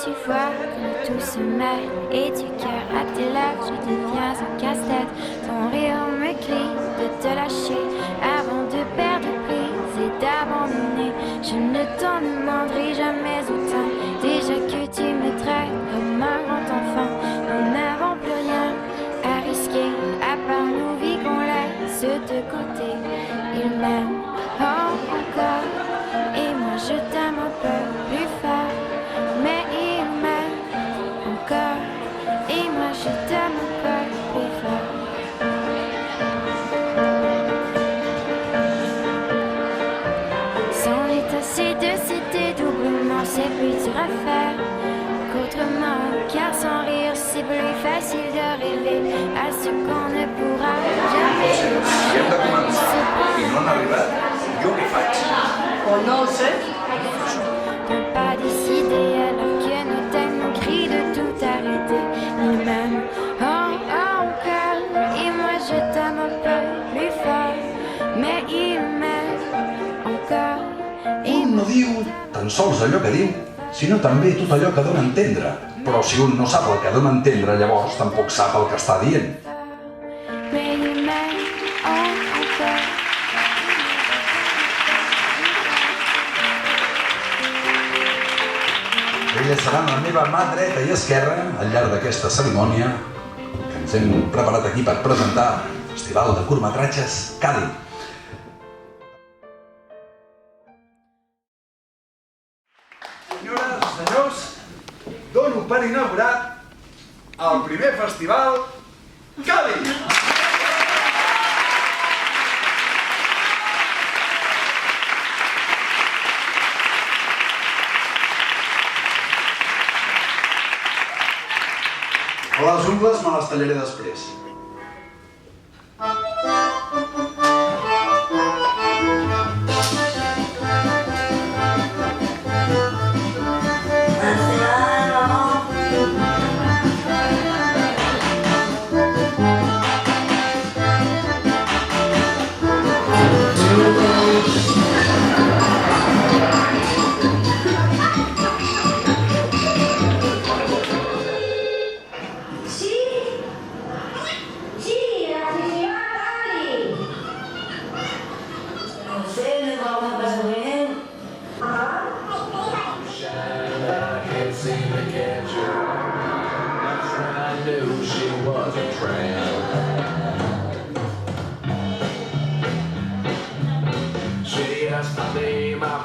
Tu vois comme tout se mêle et du cœur à tes lèvres, je deviens un casse-tête. Ton rire me crie de te lâcher avant de perdre prise et d'abandonner. Je ne t'en demanderai jamais autant. Déjà que tu me traites comme un grand enfant, nous n'avons plus rien à risquer à part nos vies qu'on laisse de côté. Il m'aime encore et moi je t'aime un peu plus fort. Mais il m'aime encore et moi je t'aime un peu plus fort. C'en est assez de c'était doublement, c'est plus dur à faire qu'autrement. Car sans rire c'est plus facile de rêver à ce qu'on ne pourra jamais. Si hem de començar i no han arribat, jo què faig? Oh, no ho sé. De pas décider alors que nos têtes nous crient de tout arrêter. Il m'aime encore et moi je t'aime un peu plus fort. Mais il m'aime encore et Un no diu tan sols allò que diu, sinó també tot allò que dona a entendre. Però si un no sap el que dona a entendre, llavors tampoc sap el que està dient. mais il m'aime encore. Ella serà la meva mà dreta i esquerra al llarg d'aquesta cerimònia que ens hem preparat aquí per presentar el Festival de Curtmetratges Cadi. Senyores i senyors, dono per inaugurat el primer festival Cadi! Les ungles me les tallaré després.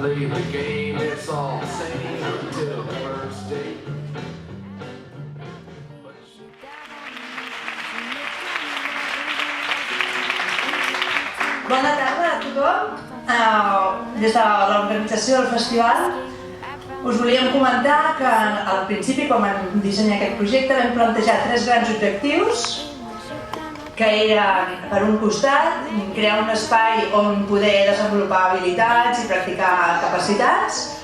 Play the game, it's all the same until the first day. Bona tarda a tothom. Des de l'organització del festival us volíem comentar que al principi, quan vam dissenyar aquest projecte, vam plantejar 3 grans objectius, que eren, per un costat, crear un espai on poder desenvolupar habilitats i practicar capacitats.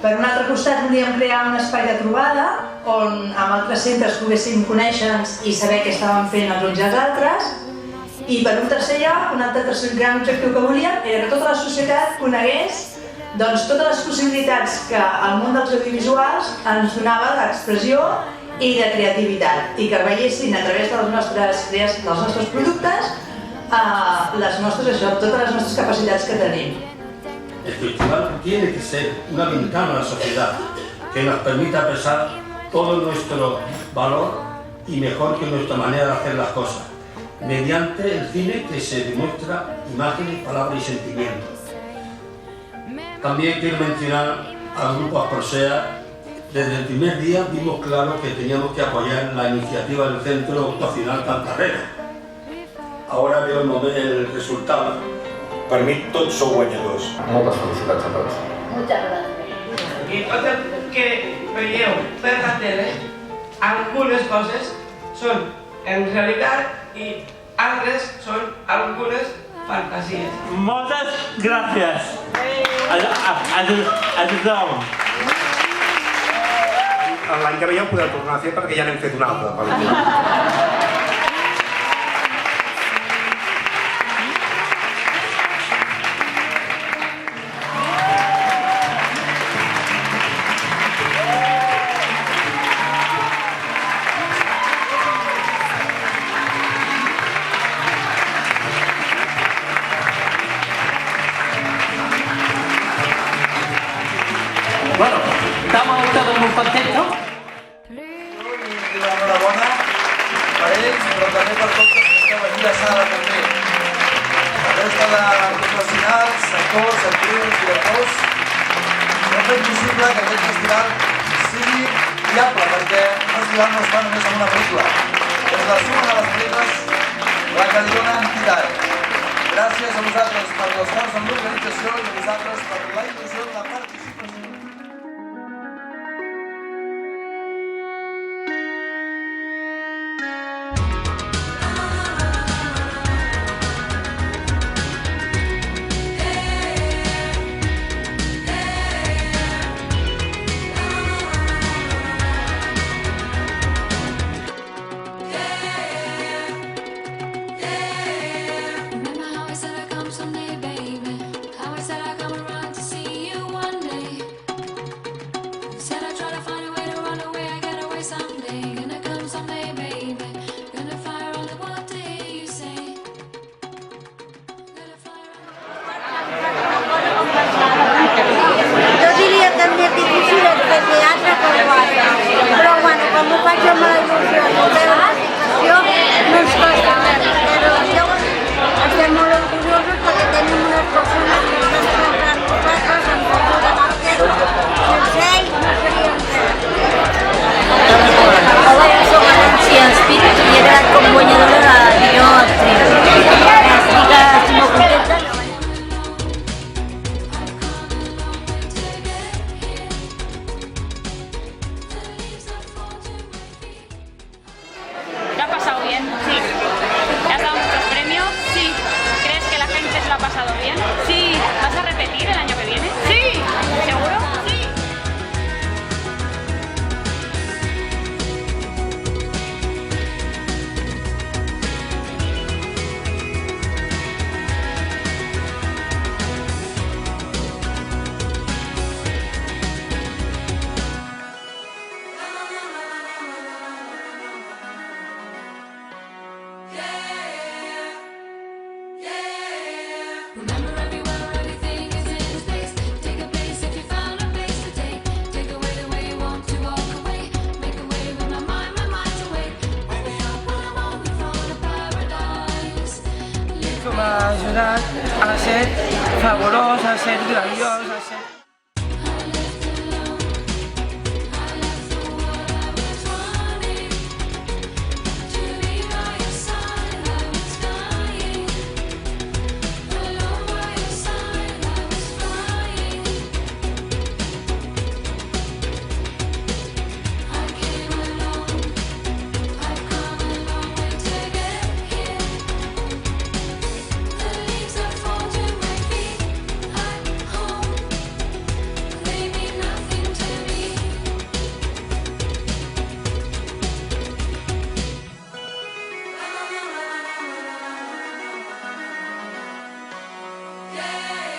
Per un altre costat, volíem crear un espai de trobada on amb altres centres poguéssim conèixer-nos i saber què estàvem fent els uns i els altres. I per un tercer lloc, un altre gran objectiu que volíem era que tota la societat conegués totes les possibilitats que el món dels audiovisuals ens donava d'expressió i de creativitat, i que veiessin a través dels nostres productes totes les nostres capacitats que tenim. El festival tiene que ser una ventana a la sociedad que nos permita expresar todo nuestro valor y mejor que nuestra manera de hacer las cosas, mediante el cine que se demuestra imágenes, palabras y sentimientos. También quiero mencionar al grupo Asprosea. Desde el primer día vimos claro que teníamos que apoyar la iniciativa del Centro Ocupacional Cantarrera. Ahora veo el resultado. Per mi tots sou guanyadors. Moltes felicitats a tots. Moltes gràcies. I tot el que veieu per la tele, algunes coses són en realitat i altres són algunes fantasies. Moltes gràcies a tothom. L'any que ve ja ho podeu tornar a fer perquè ja n'hem fet una altra pel·lícula. Bueno, estamos todos muy contentos. I l'enhorabona per ells, però també per tots els que esteu aquí a sala també. La resta de professionals, actors, actrius, directors, que han fet possible que aquest festival sigui viable, perquè un festival no es fa només amb una pel·lícula. És la suma de les pel·lícules la que li dona entitat. Gràcies a vosaltres per l'esforç en l'organització i a vosaltres per la il·lusió de la participació. Però bueno, com ho faig amb la il·lusió i la participació, no ens costa res. Però llavors estem molt orgullosos perquè tenim unes persones que estan sempre amb nosaltres, amb cultura marquesa. Sense ells no seríem res. Hola, soc Valencia Espíritu y he quedat com guanyadora de millor actriu. Estic molt contenta. ¿Te ha pasado bien? Sí. ¿Te has dado muchos premios? Sí. ¿Crees que la gente se lo ha pasado bien? Sí. ¿Vas a repetir el año que viene? Sí. ¿Seguro? Sí. M'ha ajudat a ser fabulós, a ser grandiós, a ser... Yeah.